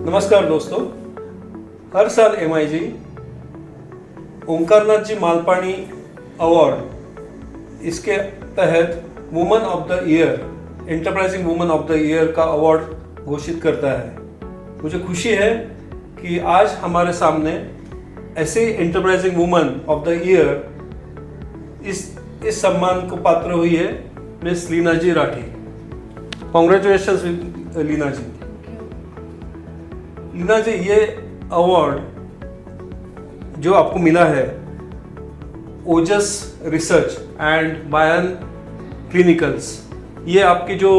नमस्कार दोस्तों, हर साल MIG ओंकारनाथ जी मालपानी अवार्ड इसके तहत woman of the year, enterprising woman of the year का अवार्ड घोषित करता है। मुझे खुशी है कि आज हमारे सामने ऐसे enterprising woman of the year इस सम्मान को पात्र हुई है मिस लीना जी राठी। कॉन्ग्रेचुलेशंस लीना जी। लीना जी, ये अवार्ड जो आपको मिला है ओजस रिसर्च एंड बायन क्लिनिकल्स, ये आपकी जो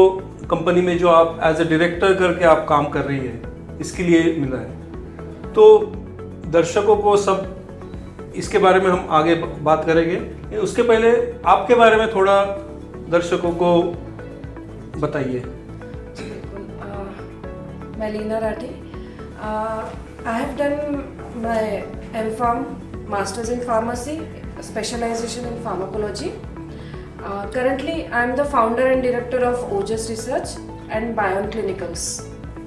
कंपनी में जो आप एज ए डायरेक्टर करके आप काम कर रही है, इसके लिए मिला है। तो दर्शकों को सब इसके बारे में हम आगे बात करेंगे। उसके पहले आपके बारे में थोड़ा दर्शकों को बताइए। मैं Leena Rathi. I have done my M.Pharm, Masters in Pharmacy, specialization in pharmacology. Currently, I am the founder and director of Ojas Research and Bion Clinicals.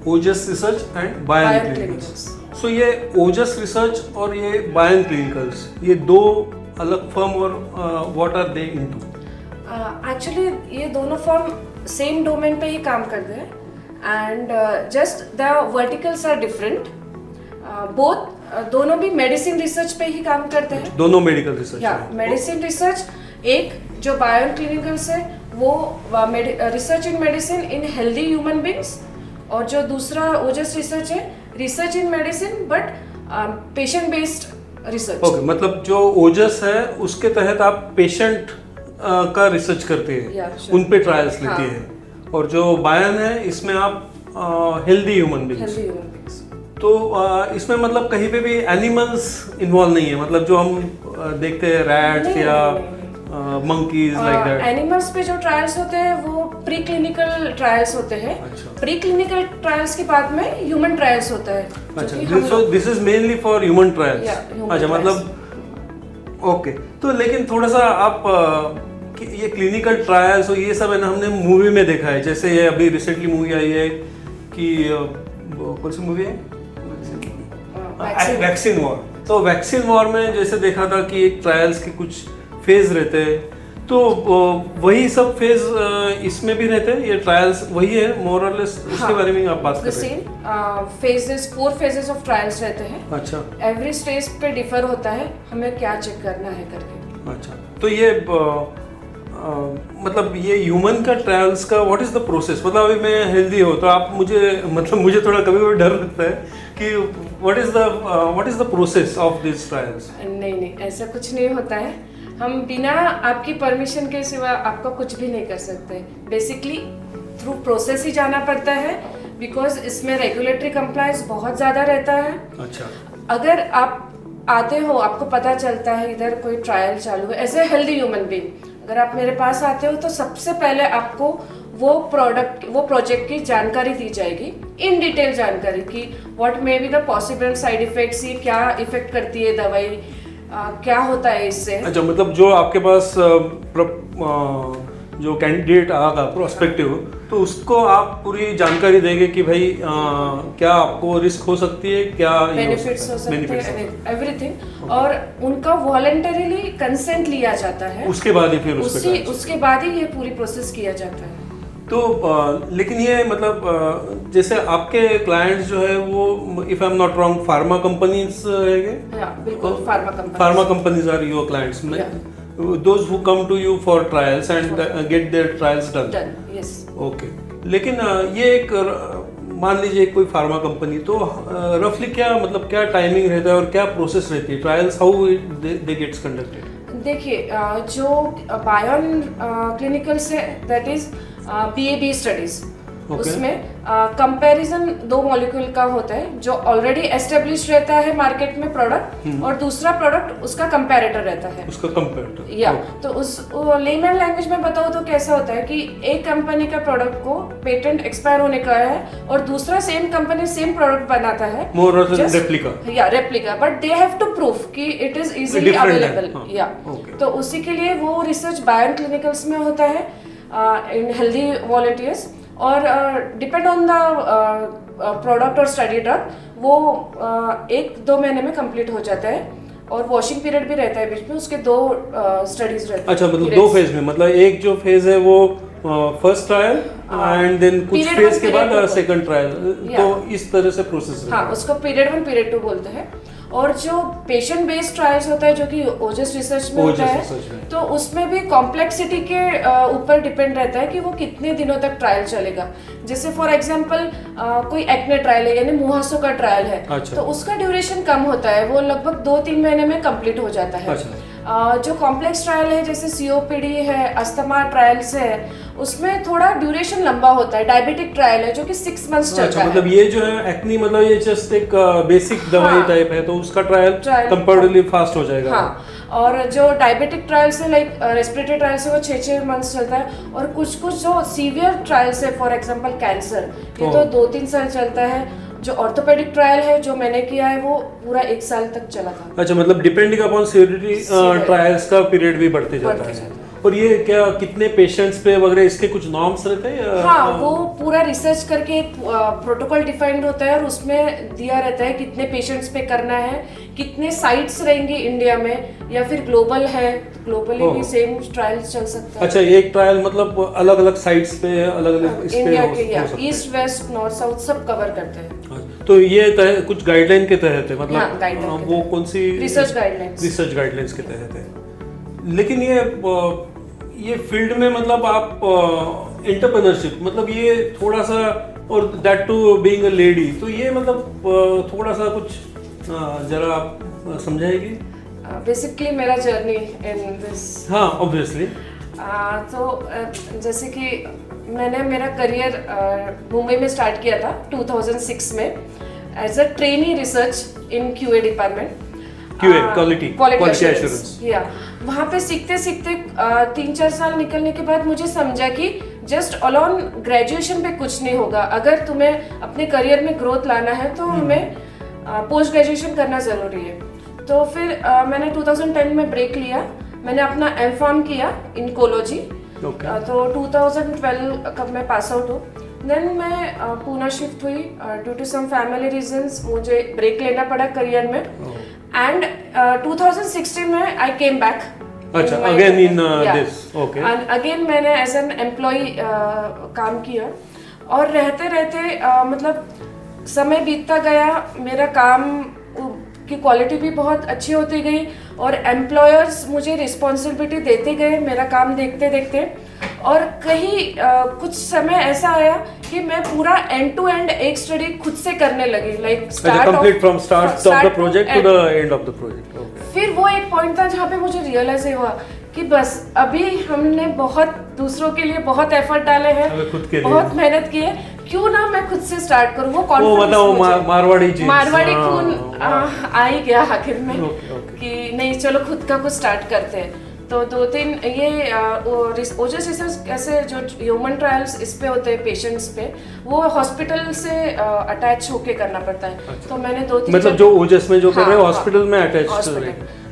Ojas research and Bion clinicals. So ये ओजस रिसर्च और ये बायन क्लिनिकल्स, ये दो अलग firm और what are they into? Actually ये दोनों firm same domain पे ही काम करते हैं and just the verticals are different. Both दोनों भी मेडिसिन रिसर्च पे ही काम करते हैं। दोनों मेडिकल रिसर्च? या मेडिसिन रिसर्च, एक जो बायन क्लिनिकल्स है वो research in medicine in healthy human beings, और जो दूसरा ओजस रिसर्च है research in medicine but patient based research. Okay, मतलब जो ओजस है उसके तहत आप पेशेंट का रिसर्च करते हैं, उन पे ट्रायल्स लेती है, और जो बायन है इसमें आप हेल्दी ह्यूमन बींग्स। तो इसमें मतलब कहीं पे भी एनिमल्स इन्वॉल्व नहीं है, मतलब जो हम देखते हैं रैट्स या मंकीज लाइक दैट? एनिमल्स पे जो ट्रायल्स होते हैं वो प्री क्लिनिकल ट्रायल्स होते हैं। प्री क्लिनिकल ट्रायल्स के बाद में ह्यूमन ट्रायल्स होता है। अच्छा, so this is mainly for human trials. अच्छा, मतलब ओके। तो लेकिन थोड़ा सा आप ये क्लिनिकल ट्रायल्स और ये सब है ना, हमने मूवी में देखा है। जैसे ये अभी रिसेंटली मूवी आई है कि कौन सी मूवी है, वैक्सीन वॉर। तो वैक्सीन वॉर में जैसे देखा था कि एक ट्रायल्स के कुछ फेज रहते हैं, तो वही सब फेज इसमें भी रहते हैं। ये ट्रायल्स वही है मोर और लेस, उसके बारे में आप बात कर रहे हैं। फेजेस, 4 फेजेस ऑफ ट्रायल्स रहते हैं। अच्छा, एवरी स्टेज पे डिफर होता है हमें क्या चेक करना है करके। अच्छा, तो ये मतलब ये ह्यूमन का ट्रायल्स का व्हाट इज द प्रोसेस? मतलब अभी मैं हेल्दी हो तो आप मुझे थोड़ा कभी कभी डर लगता है कि what is the process of this trials? नहीं, ऐसा कुछ नहीं होता है। हम बिना आपकी परमिशन के सिवा आपका कुछ भी नहीं कर सकते। बेसिकली थ्रू प्रोसेस ही जाना पड़ता है, बिकॉज इसमें रेगुलेटरी कंप्लायंस बहुत ज़्यादा रहता है। अच्छा, अगर आप आते हो, आपको पता चलता है इधर कोई ट्रायल चालू है as a healthy human being, अगर आप मेरे पास आते हो तो सबसे पहले आपको वो प्रोजेक्ट की जानकारी दी जाएगी, इन डिटेल जानकारी की what may be the possible side effects, ये क्या इफेक्ट करती है दवाई, क्या होता है इससे। अच्छा, मतलब जो आपके पास जो कैंडिडेट आएगा प्रोस्पेक्टिव, तो उसको आप पूरी जानकारी देंगे कि भाई क्या आपको रिस्क हो सकती है, क्या बेनिफिट्स हो सकते हैं, एवरीथिंग। और उनका वॉलंटरीली कंसेंट लिया जाता है, उसके बाद ही फिर उसके बाद ही ये पूरी प्रोसेस किया जाता है। तो लेकिन ये मतलब जैसे आपके क्लाइंट्स जो है वो, if I am not wrong, pharma companies रहेंगे? बिल्कुल, pharma companies are your clients में, those who come to you for trials and get their trials done. Yes. Okay. लेकिन ये एक मान लीजिए कोई फार्मा कंपनी, तो रफली क्या मतलब क्या टाइमिंग रहता है और क्या प्रोसेस रहती है trials, how they gets conducted? देखिए, जो बायन क्लिनिकल्स है दैट इज BA/BE स्टडीज। उसमें कंपैरिजन 2 मॉलिक्यूल का होता है, जो ऑलरेडी एस्टेब्लिश रहता है मार्केट में प्रोडक्ट, और दूसरा प्रोडक्ट उसका कंपैरेटर रहता है। उसका कंपैरेटर, या तो उस लेमन लैंग्वेज में बताओ तो कैसा होता है कि एक कंपनी का प्रोडक्ट को पेटेंट एक्सपायर होने का है और दूसरा सेम कंपनी सेम प्रोडक्ट बनाता है, मोर और less replica, but they have to proof कि इट इज इजीली अवेलेबल। या तो उसी के लिए वो रिसर्च बायन क्लिनिकल्स में होता है इन हेल्दी वॉलंटियर्स, और डिपेंड ऑन द प्रोडक्ट और स्टडी ड्रग वो 1-2 महीने में कंप्लीट हो जाता है, और वॉशिंग पीरियड भी रहता है बीच में, उसके 2 स्टडीज रहते हैं। अच्छा, मतलब 2 फेज में, मतलब एक जो फेज है वो फर्स्ट ट्रायल एंड देन कुछ Period फेज 1, के बाद period 2 सेकंड ट्रायल, तो इस तरह से प्रोसेस हाँ, उसको पीरियड 1 पीरियड 2 बोलते हैं। और जो पेशेंट बेस्ड ट्रायल्स होता है जो कि ओजस रिसर्च में होता है, तो उसमें भी कॉम्प्लेक्सिटी के ऊपर डिपेंड रहता है कि वो कितने दिनों तक ट्रायल चलेगा। जैसे फॉर एग्जांपल कोई एक्ने ट्रायल है, यानी मुहासों का ट्रायल है, अच्छा। तो उसका ड्यूरेशन कम होता है, वो लगभग 2-3 महीने में कंप्लीट हो जाता है। जो कॉम्प्लेक्स ट्रायल है जैसे सीओपीडी है, अस्थमा ट्रायल्स है, उसमें थोड़ा ड्यूरेशन लंबा होता है। डायबिटिक ट्रायल है जो कि 6 मंथ्स चलता है। मतलब ये जो है एक्नी, मतलब ये जस्ट एक बेसिक दवाई टाइप है, तो उसका ट्रायल कंपैरेटिवली फास्ट हो जाएगा। हाँ, और जो डायबिटिक ट्रायल्स है लाइक रेस्पिरेटरी ट्रायल्स है वो 6 मंथ्स चलता है, और कुछ जो सीवियर ट्रायल्स है फॉर एग्जांपल कैंसर, ये तो 2-3 साल चलता है। जो ऑर्थोपेडिक ट्रायल है जो मैंने किया है वो पूरा 1 साल तक चला था। अच्छा, मतलब डिपेंडिंग अपॉन सीवियरिटी ट्रायल्स का पीरियड भी बढ़ते जाता है। और ये क्या कितने पेशेंट्स पे वगैरह इसके कुछ नॉर्म्स रहते हैं? हाँ, वो पूरा रिसर्च करके एक प्रोटोकॉल डिफाइंड होता है, और उसमें दिया रहता है कितने पेशेंट्स पे करना है, कितने साइट्स रहेंगे इंडिया में, या फिर ग्लोबल है, ग्लोबली भी सेम ट्रायल चल सकता है। अच्छा, एक ट्रायल मतलब अलग अलग साइट्स पे, अलग अलग इस पे इंडिया के ईस्ट वेस्ट नॉर्थ साउथ सब कवर करते हैं। तो ये कुछ गाइडलाइन के तहत है, मतलब हाँ, वो कौन सी रिसर्च गाइडलाइंस के तहत है। लेकिन ये फील्ड में मतलब आप एंटरप्रेन्योरशिप, मतलब ये थोड़ा सा, और that too being a lady, तो ये मतलब थोड़ा सा कुछ जरा आप समझाएगी? बेसिकली मेरा जर्नी इन दिस, हाँ ऑब्वियसली, तो जैसे कि मैंने मेरा करियर मुंबई में स्टार्ट किया था 2006 में as a trainee research in QA department, quality assurance. या वहाँ पे सीखते सीखते 3-4 साल निकलने के बाद मुझे समझा कि जस्ट अलोन ग्रेजुएशन पे कुछ नहीं होगा। अगर तुम्हें अपने करियर में ग्रोथ लाना है तो हमें पोस्ट ग्रेजुएशन करना ज़रूरी है। तो फिर मैंने 2010 में ब्रेक लिया, मैंने अपना एमफार्म किया इन कोलॉजी। तो 2012 कब मैं पास आउट हूँ, देन मैं पूना शिफ्ट हुई due to some family reasons, मुझे ब्रेक लेना पड़ा करियर में, एंड 2016 में आई केम बैक। अच्छा, again in this, okay, and again मैंने एज एन एम्प्लॉय काम किया, और रहते रहते मतलब समय बीतता गया, मेरा काम की क्वालिटी भी बहुत अच्छी होती गई, और एम्प्लॉयर्स मुझे रिस्पॉन्सिबिलिटी देते गए मेरा काम देखते देखते, और कहीं कुछ समय ऐसा आया कि मैं पूरा एंड टू एंड एक स्टडी खुद से करने लगी, like complete from start of the project to the end of the project. फिर वो एक पॉइंट था जहाँ पे मुझे रियलाइज हुआ कि बस अभी हमने बहुत दूसरों के लिए बहुत एफर्ट डाले हैं, बहुत मेहनत की है, क्यों ना मैं खुद से स्टार्ट करूँ। वो कॉन्फिडेंस, मारवाड़ी खून आ ही गया आखिर में कि नहीं चलो खुद का कुछ स्टार्ट करते हैं। तो 2-3 ये ओजस रिसर्च ऐसे जो ह्यूमन ट्रायल्स इस पे होते हैं पेशेंट्स पे, वो हॉस्पिटल से अटैच होके करना पड़ता है। तो मैंने 2-3 मतलब जो ओजस में जो कर रहे हैं हॉस्पिटल में अटैच,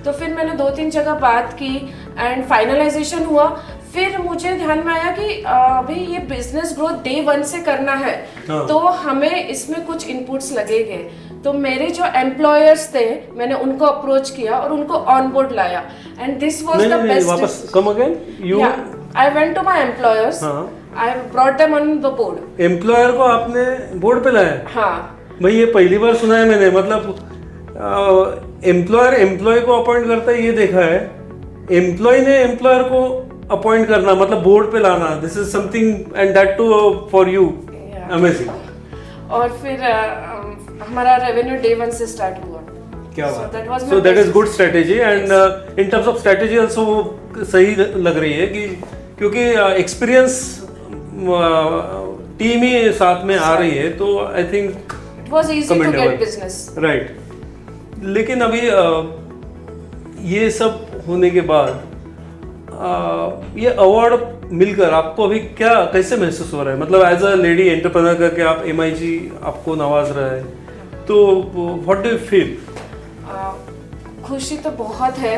तो फिर मैंने 2-3 जगह बात की एंड फाइनलाइजेशन हुआ। फिर मुझे ध्यान में आया कि भाई ये बिजनेस ग्रोथ डे 1 से करना है, तो हमें इसमें कुछ इनपुट्स लगेंगे। तो मेरे जो एम्प्लॉयर्स थे मैंने उनको अप्रोच किया और उनको ऑन बोर्ड लाया, and this was the best. वापस come again, you I went to my employers, I brought them on the board. Employer को आपने बोर्ड पे लाया? हाँ भाई, ये पहली बार सुना है मैंने, मतलब एम्प्लॉयर एम्प्लॉय को अपॉइंट करता है ये देखा है, एम्प्लॉय ने एम्प्लॉयर को अपॉइंट करना मतलब बोर्ड पे लाना, this is something and that too for you, amazing. और फिर हमारा रेवेन्यू डे 1 से स्टार्ट हुआ। क्या बात, so that is good strategy, and in terms of strategy also सही लग रही है कि क्योंकि एक्सपीरियंस टीम ही साथ में आ रही है, तो I think it was easy to get business, right. लेकिन अभी ये सब होने के बाद ये अवार्ड मिलकर आपको अभी क्या कैसे महसूस हो रहा है? मतलब एज अ लेडी एंटरप्रेन्योर करके आप MIG आपको नवाज रहा है, तो व्हाट डू यू फील? खुशी तो बहुत है,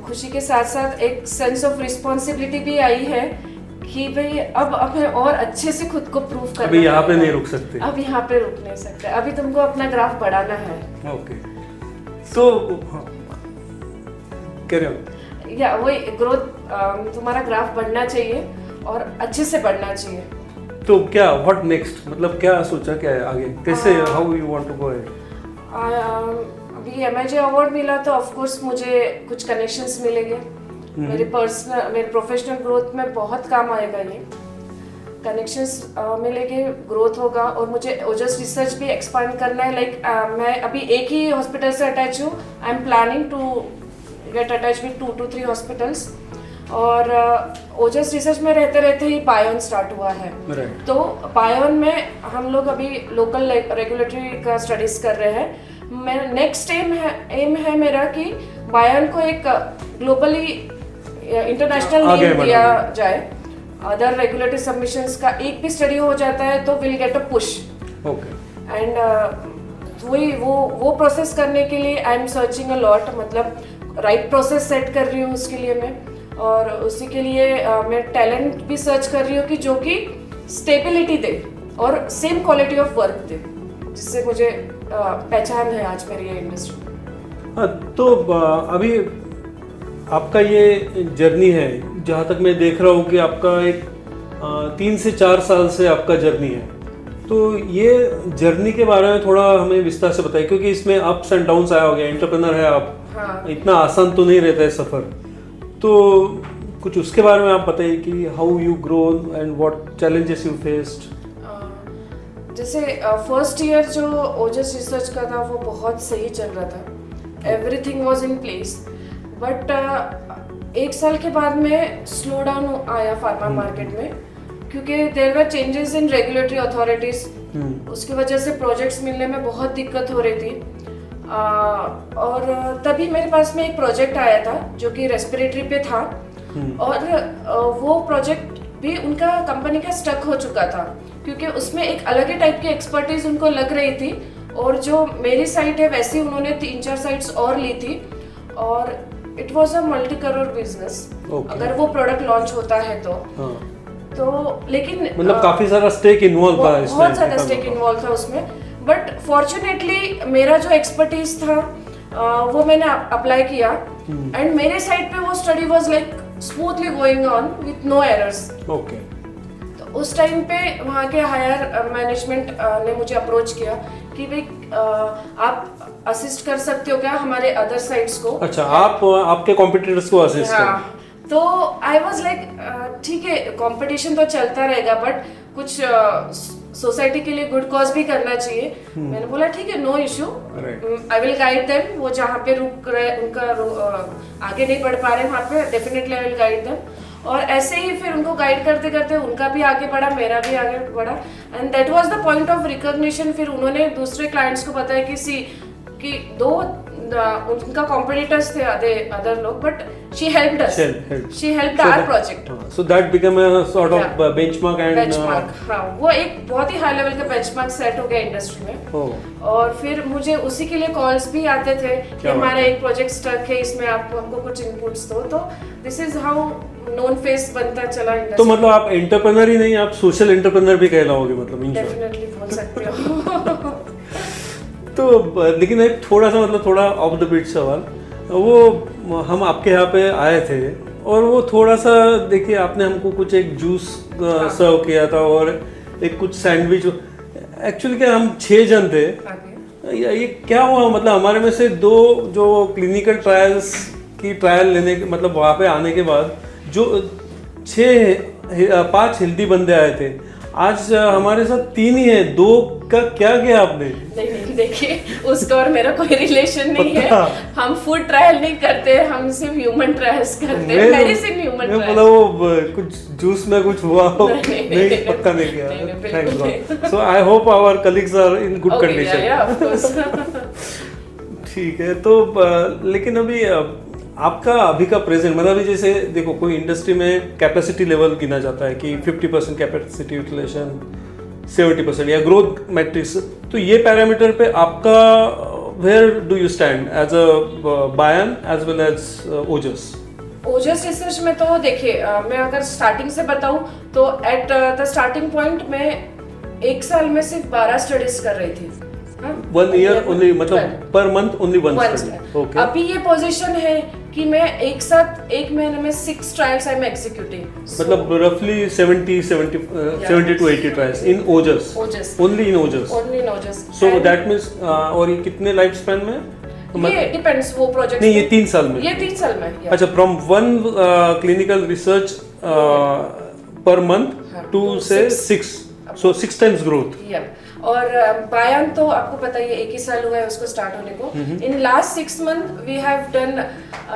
खुशी के साथ साथ एक सेंस ऑफ रिस्पॉन्सिबिलिटी भी आई है कि भाई अब हमें और अच्छे से खुद को प्रूव करना अभी यहाँ पे पड़ेगा। नहीं रुक सकते। अब यहाँ पे रुक नहीं सकते, अभी तुमको अपना ग्राफ बढ़ाना है। ओके, तो कह रहे हो या वही ग्रोथ, तुम्हारा ग्राफ बढ़ना चाहिए और अच्छे से बढ़ना चाहिए। तो क्या व्हाट नेक्स्ट, मतलब क्या सोचा, क्या है आगे, कैसे how you want to go ahead? अभी MIJ अवार्ड मिला तो ऑफ कोर्स मुझे कुछ कनेक्शंस मिलेंगे, मेरे प्रोफेशनल ग्रोथ में बहुत काम आएगा ये। कनेक्शंस मिलेंगे, ग्रोथ होगा, और मुझे ओजस रिसर्च भी एक्सपांड करना है। लाइक मैं अभी एक ही हॉस्पिटल से अटैच हूँ, I am planning to get attach with 2 to 3 hospitals. और ओजस रिसर्च में रहते रहते ही बायोन स्टार्ट हुआ है। Right. तो बायोन में हम लोग अभी लोकल रेगुलेटरी का स्टडीज कर रहे हैं। मेरा नेक्स्ट एम है मेरा कि बायोन को एक ग्लोबली इंटरनेशनल नेम दिया जाए। अदर रेगुलेटरी सबमिशंस का एक भी स्टडी हो जाता है तो will get a push. Okay, and वही वो प्रोसेस करने के लिए I am searching a lot, मतलब राइट प्रोसेस सेट कर रही हूँ उसके लिए मैं। और उसी के लिए मैं टैलेंट भी सर्च कर रही हूँ कि जो कि स्टेबिलिटी दे और सेम क्वालिटी ऑफ वर्क दे, जिससे मुझे पहचान है आज मेरी ये इंडस्ट्री में। हाँ, तो अभी आपका ये जर्नी है, जहाँ तक मैं देख रहा हूँ कि आपका एक 3 से 4 साल से आपका जर्नी है। तो ये जर्नी के बारे में थोड़ा हमें विस्तार से बताइए, क्योंकि इसमें अप्स एंड डाउन्स आया हो गया, एंटरप्रेन्योर है आप। हाँ। इतना आसान तो नहीं रहता है सफ़र, तो कुछ उसके बारे में आप बताइए कि how you grown and what challenges you faced. जैसे फर्स्ट ईयर जो ओजस रिसर्च का था वो बहुत सही चल रहा था, everything was in place. But 1 साल के बाद में स्लो डाउन आया फार्मा मार्केट में, क्योंकि there were changes in regulatory authorities. उसकी वजह से प्रोजेक्ट्स मिलने में बहुत दिक्कत हो रही थी। और तभी मेरे पास में एक प्रोजेक्ट आया था जो कि रेस्पिरेटरी पे था, और वो प्रोजेक्ट भी उनका कंपनी का स्टक हो चुका था, क्योंकि उसमें एक अलग ही टाइप की एक्सपर्टीज उनको लग रही थी। और जो मेरी साइट है वैसे उन्होंने 3-4 साइट्स और ली थी, और it was a multi crore business अगर वो प्रोडक्ट लॉन्च होता है तो। तो लेकिन मतलब काफी सारा स्टेक इन्वॉल्व था इसमें, बहुत ज्यादा स्टेक इन्वॉल्व था उसमें। बट फॉर्चुनेटली मेरा जो एक्सपर्टीज था वो मैंने अप्लाई किया, एंड मेरे साइड पे वो study was like smoothly going on with no errors. Okay, तो उस टाइम पे वहाँ के हायर मैनेजमेंट ने मुझे अप्रोच किया कि भाई आप असिस्ट कर सकते हो क्या हमारे अदर साइट्स को। अच्छा, आप आपके कॉम्पिटिटर्स को असिस्ट करें। हाँ, तो आई वाज लाइक ठीक है, कंपटीशन तो चलता रहेगा, बट कुछ सोसाइटी के लिए गुड कॉज भी करना चाहिए। मैंने बोला ठीक है, no issue, I will guide them. वो जहाँ पे रुक रहे उनका आगे नहीं बढ़ पा रहे वहाँ पे definitely I will guide them. और ऐसे ही फिर उनको गाइड करते करते उनका भी आगे बढ़ा, मेरा भी आगे बढ़ा, and that was the point of recognition. फिर उन्होंने दूसरे क्लाइंट्स को बताया कि दो उनका कॉम्पिटिटर्स थे अदर लोग, but she helped us, she helped our project. So that become a sort of benchmark and benchmark. हाँ, वो एक बहुत ही हाई लेवल का बेंचमार्क सेट हो गया इंडस्ट्री में। और फिर मुझे उसी के लिए कॉल्स भी आते थे कि हमारा एक प्रोजेक्ट स्टक है, इसमें आप हमको कुछ इनपुट्स दो। तो this is how known face बनता चला इंडस्ट्री। तो मतलब आप एंटरप्रेन्योर ही नहीं, आप सोशल एंटरप्रेन्योर भी कहलाओगे, मतलब डेफिनेटली बोल सकते हो। तो लेकिन एक थोड़ा सा मतलब थोड़ा ऑफ द बीट सवाल, वो हम आपके यहाँ पे आए थे और वो थोड़ा सा देखिए, आपने हमको कुछ एक जूस सर्व किया था और एक कुछ सैंडविच। एक्चुअली क्या हम 6 जन थे, ये क्या हुआ, मतलब हमारे में से 2 जो क्लिनिकल ट्रायल्स की ट्रायल लेने के मतलब वहाँ पे आने के बाद जो 5 हेल्दी बंदे आए थे, आज हमारे साथ 3 ही हैं। 2 का क्या किया आपने? नहीं, देखिए उसका और मेरा कोई रिलेशन नहीं है। हम फूड ट्रायल नहीं करते, हम सिर्फ ह्यूमन ट्रायल्स करते हैं, मेडिसिन ह्यूमन ट्रायल। मतलब वो कुछ जूस में कुछ हुआ हो? नहीं, पक्का नहीं किया। Thank god. So I hope our colleagues are in good condition. ठीक है, तो लेकिन अभी आपका अभी का प्रेजेंट मतलब अभी जैसे देखो, कोई इंडस्ट्री में कैपेसिटी लेवल गिना जाता है कि 50% कैपेसिटी यूटिलाइजेशन, 70% या ग्रोथ मैट्रिक्स। तो ये पैरामीटर पे आपका where do you stand as a बायन as well as Ojas? Ojas research में तो देखिए मैं अगर स्टार्टिंग से बताऊं तो एट द स्टार्टिंग पॉइंट मैं एक साल में सिर्फ 12 स्टडीज कर रही थी। 1 ईयर ओनली, मतलब per month only 1 study. Okay. अभी ये पोजीशन है कि मैं एक साथ एक महीने में 6 ट्रायल्स आई एम एग्जीक्यूटिंग, मतलब रफली 70 to 80 trials in Ojas, only in Ojas. So that means और ये कितने लाइफ स्पैन में? ये डिपेंड्स वो प्रोजेक्ट। नहीं, ये 3 साल में। ये 3 साल में। अच्छा, फ्रॉम 1 क्लिनिकल रिसर्च पर मंथ टू से 6, सो 6 टाइम्स ग्रोथ। और बायान तो आपको पता ही है 1 ही साल हुआ है उसको स्टार्ट होने को। In last 6 month we have done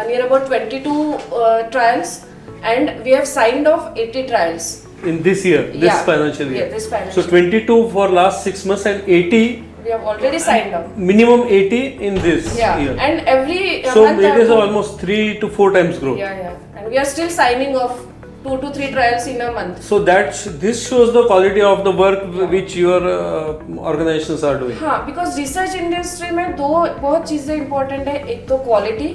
near about 22 trials and we have signed off 80 trials in this year, this financial year. Yeah, this financial so 22 for last 6 months and 80 we have already signed up. Minimum 80 in this year. And every so it is almost 3 to 4 times growth. And we are still signing off 2 to 3 trials in a month. So this shows the quality of the work which your organizations are doing. हाँ, because research industry में दो बहुत चीजें important है, एक तो quality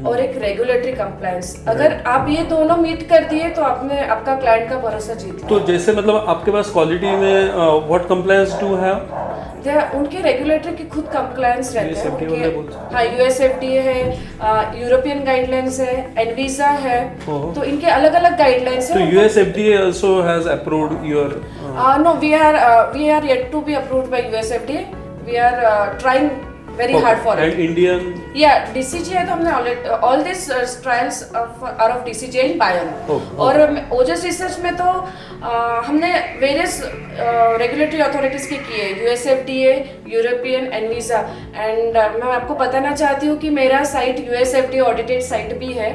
और एक रेगुलेटरी कंप्लायंस। अगर आप ये दोनों मीट कर दिए तो आपने आपका क्लाइंट का भरोसा जीत लिया। तो जैसे मतलब आपके पास क्वालिटी में व्हाट कंप्लायंस डू हैव? उनके रेगुलेटरी की खुद कंप्लायंस रहते हैं। हाँ, यूएसएफडीए है, यूरोपियन गाइडलाइंस है, एनवीसा है, तो इनके अलग अलग गाइडलाइंस है। तो USFDA also has approved your? No, we are yet to be approved by USFDA. We are trying very hard for it. And Indian? Yeah, DCGI तो हमने already all these trials are of DCGI in Bayan. और Ojas research में तो हमने various regulatory authorities की है, USFDA, European, एनवीसा। And मैं आपको बताना चाहती हूँ कि मेरा साइट USFDA ऑडिटेड साइट भी है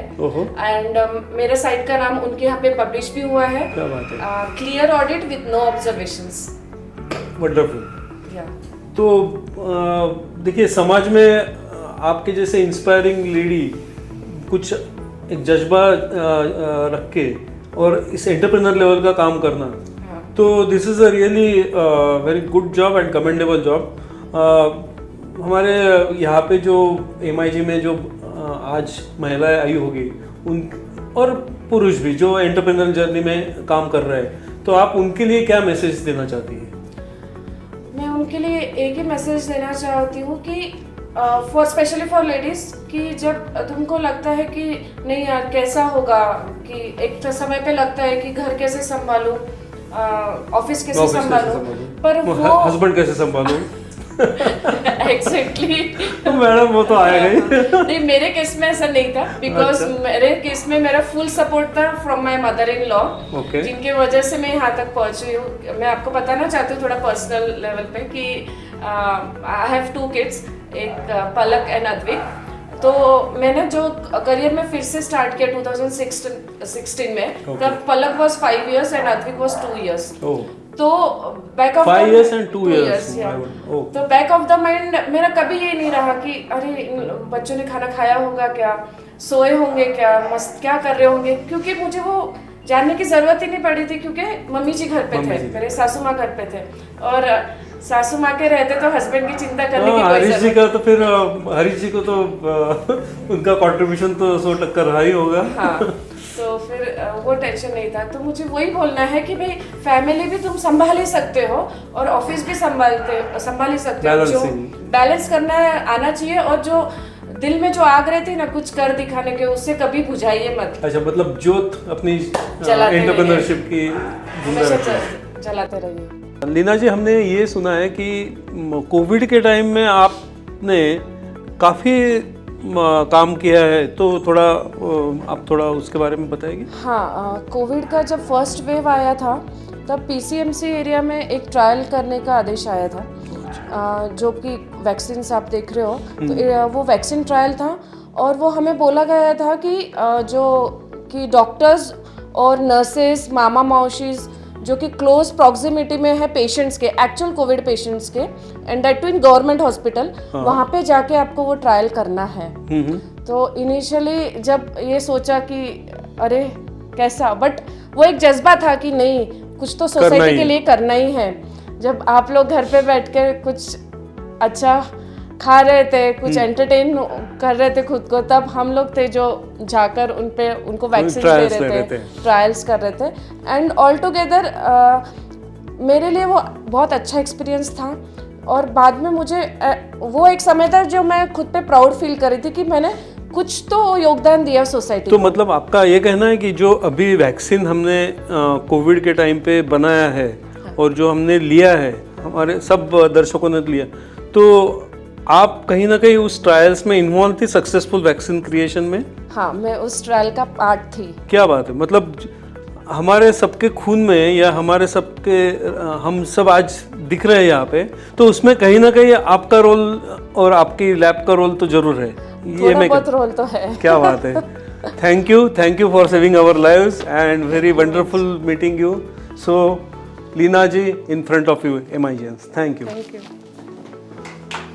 एंड मेरे साइट का नाम उनके यहाँ पे पब्लिश भी हुआ है। क्या बात है? Clear audit with no observations. Wonderful. तो देखिए, समाज में आपके जैसे इंस्पायरिंग लेडी कुछ एक जज्बा रख के और इस एंटरप्रेन्योर लेवल का काम करना, तो this is a really very good job and commendable job. हमारे यहाँ पे जो MIG में जो आज महिलाएं आई होगी उन और पुरुष भी जो एंटरप्रेन्योर जर्नी में काम कर रहे हैं, तो आप उनके लिए क्या मैसेज देना चाहती हैं? मैं उनके लिए एक ही मैसेज देना चाहती हूँ कि फॉर स्पेशली फॉर लेडीज, कि जब तुमको लगता है कि नहीं यार कैसा होगा, कि एक समय पे लगता है कि घर कैसे संभालूं, ऑफिस कैसे संभालूं, पर वो हस्बैंड कैसे संभालूं एग्जैक्टली मैडम वो तो आएगा ही। नहीं, मेरे केस में ऐसा नहीं था, बिकॉज मेरे केस में मेरा फुल सपोर्ट था from my mother in law, जिनके वजह से मैं यहाँ तक पहुँची हूँ। मैं आपको बताना चाहती हूँ थोड़ा पर्सनल लेवल पे कि आई हैव 2 किड्स, एक पलक एंड अद्विक। तो मैंने जो करियर में फिर से स्टार्ट किया 2016 में, तब Palak was 5 years and Advik was 2 years। तो back of 5 years and 2 years, तो बैक ऑफ द माइंड मेरा कभी ये नहीं रहा कि अरे बच्चों ने खाना खाया होगा क्या, सोए होंगे क्या, मस्त क्या कर रहे होंगे, क्योंकि मुझे वो जानने की जरूरत ही नहीं पड़ी थी, क्योंकि मम्मी जी घर पे थे, मेरे सासू माँ घर पे थे, और सासू माँ के रहते तो हस्बैंड की चिंता करने की कोई हरीश जी का तो फिर हरीश जी को तो उनका कंट्रीब्यूशन तो 100% रहा ही होगा। हाँ, तो फिर वो टेंशन नहीं था। तो मुझे वही बोलना है कि भाई फैमिली भी तुम संभाल ही सकते हो और ऑफिस भी संभाल ही सकते हो, जो बैलेंस करना आना चाहिए, और जो दिल में जो आग रहती है ना कुछ कर दिखाने के, उससे कभी बुझाइए मत। अच्छा, मतलब जोत अपनी एंटरप्रेन्योरशिप की चलाते रहिए। लीना जी, हमने ये सुना है कि कोविड के टाइम में आपने काफ़ी काम किया है, तो थोड़ा आप थोड़ा उसके बारे में बताएंगे? हाँ, कोविड का जब फर्स्ट वेव आया था तब PCMC एरिया में एक ट्रायल करने का आदेश आया था, जो कि वैक्सीन आप देख रहे हो, तो वो वैक्सीन ट्रायल था, और वो हमें बोला गया था कि डॉक्टर्स और नर्सेस, मामा मौशीज जो कि क्लोज प्रॉक्सिमिटी में है पेशेंट्स के, एक्चुअल कोविड पेशेंट्स के, and that too in government hospital, वहाँ पे जाके आपको वो ट्रायल करना है। तो इनिशियली जब ये सोचा कि अरे कैसा, बट वो एक जज्बा था कि नहीं कुछ तो सोसाइटी के लिए करना ही है। जब आप लोग घर पे बैठ कर कुछ अच्छा खा रहे थे, कुछ एंटरटेन कर रहे थे खुद को, तब हम लोग थे जो जाकर उनको वैक्सीन दे रहे थे, ट्रायल्स कर रहे थे। एंड ऑल टुगेदर मेरे लिए वो बहुत अच्छा एक्सपीरियंस था। और बाद में मुझे वो एक समय था जो मैं खुद पे प्राउड फील कर रही थी कि मैंने कुछ तो योगदान दिया सोसाइटी तो मतलब आपका ये कहना है कि जो अभी वैक्सीन हमने कोविड के टाइम पे बनाया है और जो हमने लिया है, हमारे सब दर्शकों ने लिया, तो आप कहीं ना कहीं उस ट्रायल्स में इन्वॉल्व थी सक्सेसफुल वैक्सीन क्रिएशन में? हाँ, मैं उस ट्रायल का पार्ट थी। क्या बात है, मतलब हमारे सबके खून में या हमारे सबके हम सब आज दिख रहे हैं यहाँ पे, तो उसमें कहीं ना कहीं आपका रोल और आपकी लैब का रोल तो जरूर है। थोड़ा बहुत रोल तो है। क्या बात है। Thank you for saving our lives and very wonderful meeting you. So Leena ji, in front of you, MIGNs, thank you.